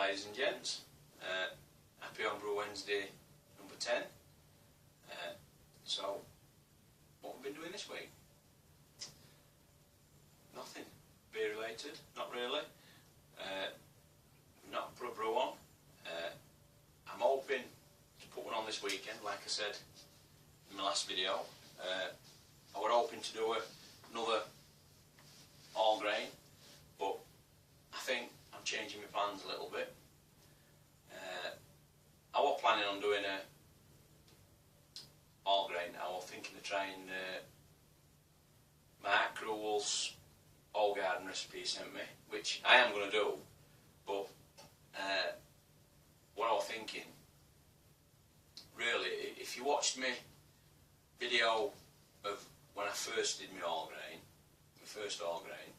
ladies and gents. Happy Homebrew Wednesday number 10. So, what have we been doing this week? Nothing. Beer related, not really. Not put a brew on. I'm hoping to put one on this weekend, like I said in my last video. I was hoping to do another all grain, but I think I'm changing my plans a little bit. I was planning on doing a all grain. I was thinking of trying Mark Crewell's all garden recipe he sent me, which I am going to do, but what I was thinking, really, if you watched me video of when I first did my all grain, my first all grain,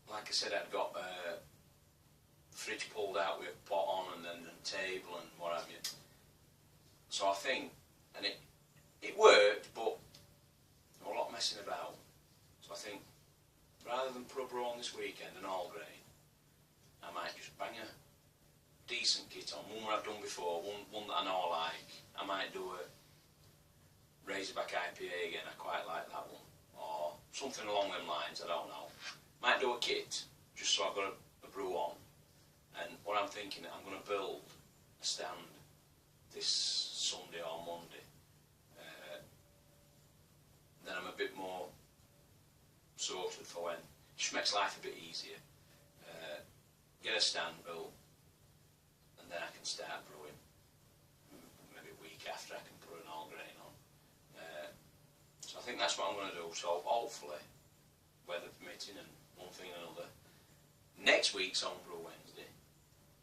like I said, I'd got fridge pulled out with a pot on and then a table and what have you. So I think, and it worked, but there was a lot messing about. So I think, rather than put a brew on this weekend, an all grain, I might just bang a decent kit on, one I've done before, one that I know I like. I might do a Razorback IPA again, I quite like that one, or something along them lines, I don't know. Might do a kit, just so I've got a brew on. And what I'm thinking, I'm going to build a stand this Sunday or Monday. Then I'm a bit more sorted for when. Just makes life a bit easier. Get a stand built, and then I can start brewing. Maybe a week after I can put an all grain on. So I think that's what I'm going to do. So hopefully, weather permitting and one thing and another, next week's Homebrew Wednesday,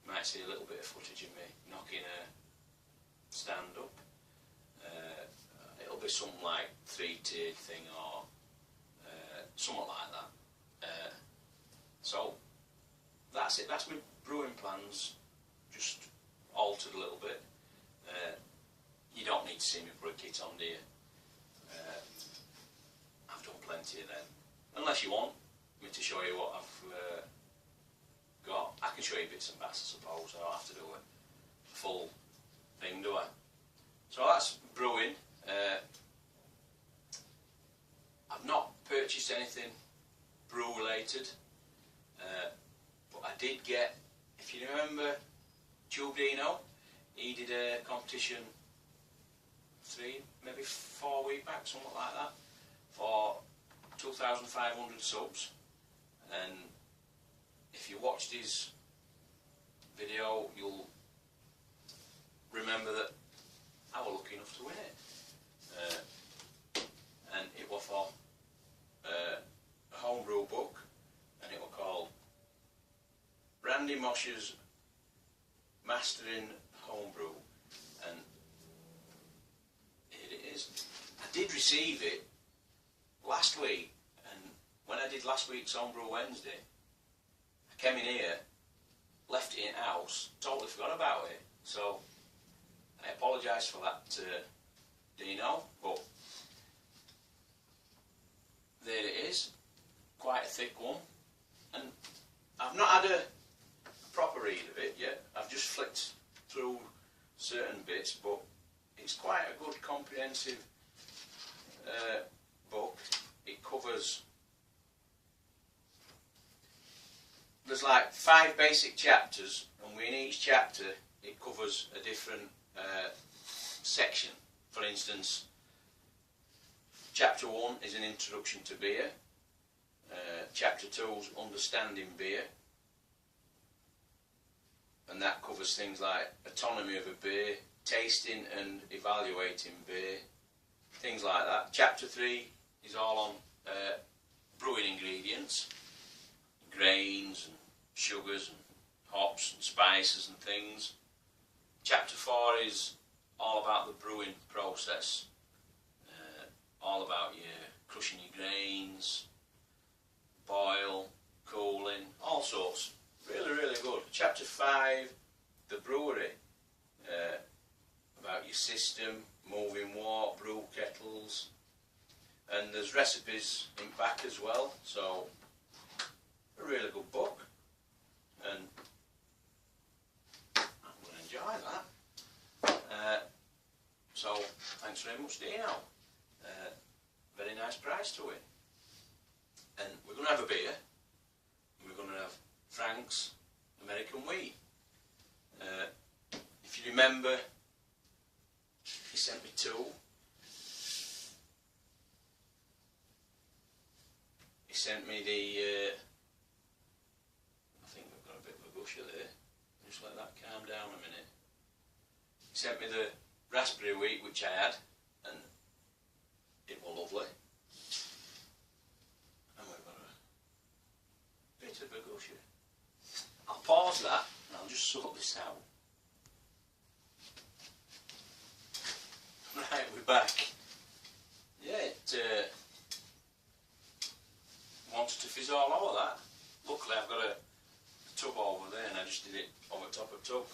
you might see a little bit of footage of me knocking a stand up. It'll be something like 3-tiered thing or something like that. So that's it. That's my brewing plans, just altered a little bit. You don't need to see me put a kit on, do you? I've done plenty of them. Unless you want me to show you what I've got. I can show you bits and bats, I suppose. I don't have to do a full thing, do I? So that's brewing. I've not purchased anything brew related, but I did get, if you remember Tube Dino, he did a competition 3, maybe 4 weeks back, something like that, for 2,500 subs. And if you watched his video, you'll remember that I was lucky enough to win it. And it was for a homebrew book, and it was called Randy Mosh's Mastering Homebrew, and here it is. I did receive it last week, and when I did last week's Homebrew Wednesday, I came in here, left it in house, totally forgot about it. So I apologise for that, Dino, but there it is. Quite a thick one, and I've not had a proper read of it yet. I've just flicked through certain bits, but it's quite a good comprehensive book. It covers, there's like 5 basic chapters, and within each chapter it covers a different section. For instance, chapter 1 is an introduction to beer. Chapter 2 is understanding beer, and that covers things like autonomy of a beer, tasting and evaluating beer, things like that. Chapter 3 is all on brewing ingredients, grains and sugars and hops and spices and things. Chapter 4 is all about the brewing process, all about your crushing your grains, boil, cooling, all sorts. Really, really good. Chapter 5, the brewery, about your system, moving water, brew kettles, and there's recipes in back as well. So a really good book, and very much, Dino. Very nice price to it. And we're going to have a beer. And we're going to have Frank's American wheat. If you remember, he sent me two. He sent me the, I think we've got a bit of a gusher there. Just let that calm down a minute. He sent me the raspberry wheat, which I had, and it was lovely. And we've got a bit of a gusher. I'll pause that and I'll just sort this out. Right, we're back. Yeah, it wants to fizz all over that. Luckily I've got a tub over there and I just did it over top of the tub.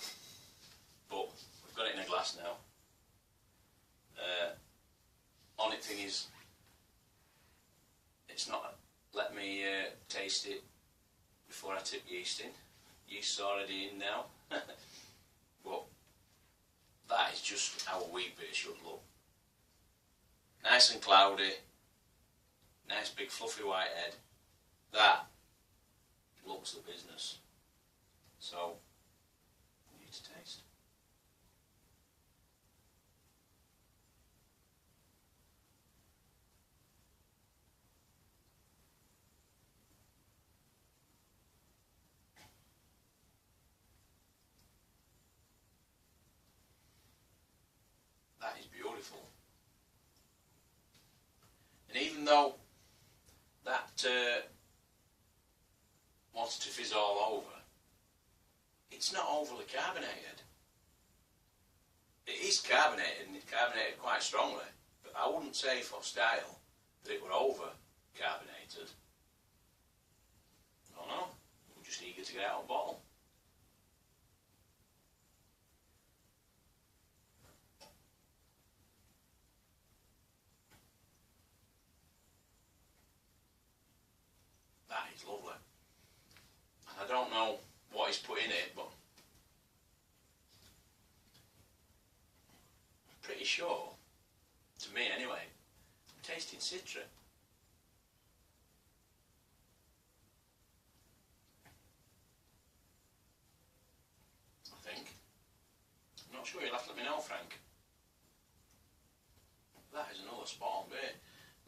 But we've got it in a glass now. Only thing is, it's not let me taste it before I tip yeast in. Yeast's already in now. But that is just how a wheat beer should look. Nice and cloudy, nice big fluffy white head. That looks the business. So, we need to taste. That is beautiful. And even though that wants to fizz all over, it's not overly carbonated. It is carbonated, and it's carbonated quite strongly, but I wouldn't say for style that it were over carbonated. Oh no, we're just eager to get out of the bottle. That is lovely. And I don't know what he's put in it, but I'm pretty sure, to me anyway, I'm tasting citra. I think. I'm not sure, you'll have to let me know, Frank. That is another spot on beer.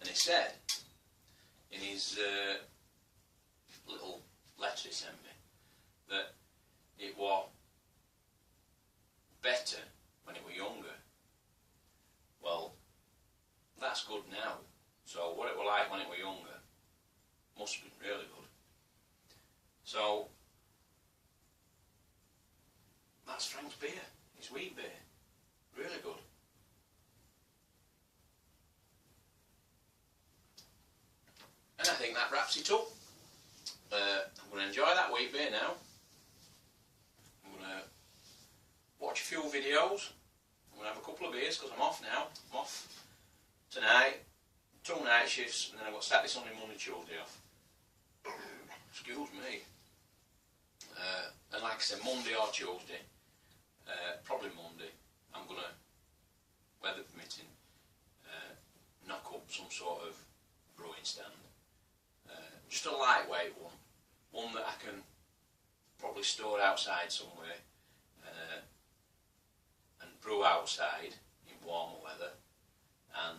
And he said in his little letter he sent me that it was better when it were younger. Well, that's good now. So what it were like when it were younger must have been really good. So that's Frank's beer. It's wheat beer. Really good. And I think that wraps it up. I'm going to enjoy that wheat beer now. I'm going to watch a few videos. I'm going to have a couple of beers because I'm off now. I'm off tonight, 2 night shifts, and then I've got Saturday, Sunday, Monday, Tuesday off. Excuse me. And like I said, Monday or Tuesday, probably Monday, I'm going to, weather permitting, knock up some sort of brewing stand. Just a lightweight one that I can probably store outside somewhere and brew outside in warmer weather, and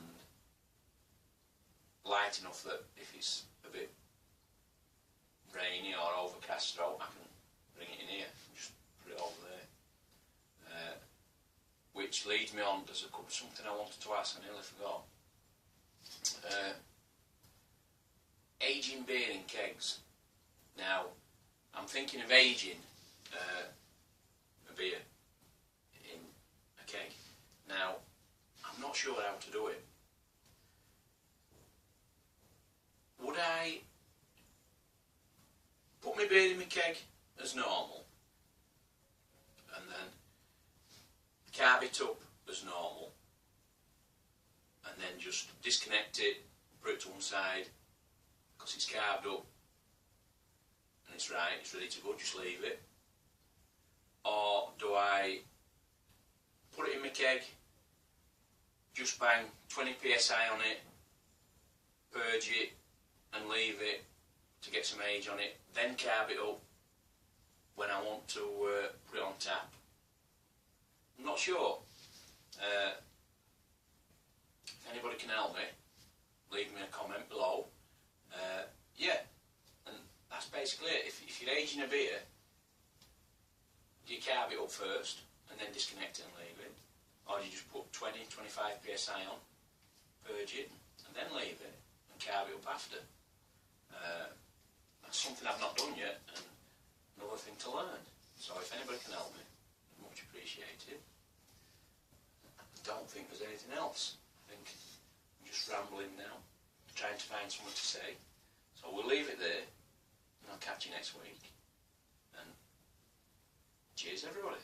light enough that if it's a bit rainy or overcast out, I can bring it in here and just put it over there. Which leads me on, there's something I wanted to ask, I nearly forgot. Aging beer in kegs. Now, I'm thinking of aging a beer in a keg. Now, I'm not sure how to do it. Would I put my beer in my keg as normal and then carb it up as normal and then just disconnect it, put it to one side because it's carved up and it's right, it's ready to go, just leave it? Or do I put it in my keg, just bang 20 psi on it, purge it and leave it to get some age on it, then carb it up when I want to put it on tap. I'm not sure. If anybody can help me, leave me a comment below. Yeah, and that's basically it. If you're aging a beer, do you carb it up first and then disconnect it and leave it? Or do you just put 20, 25 psi on, purge it, and then leave it and carb it up after? That's something I've not done yet, and another thing to learn. So if anybody can help me, much appreciated. I don't think there's anything else. I think I'm just rambling now, trying to find something to say. So we'll leave it there, and I'll catch you next week. And cheers everybody.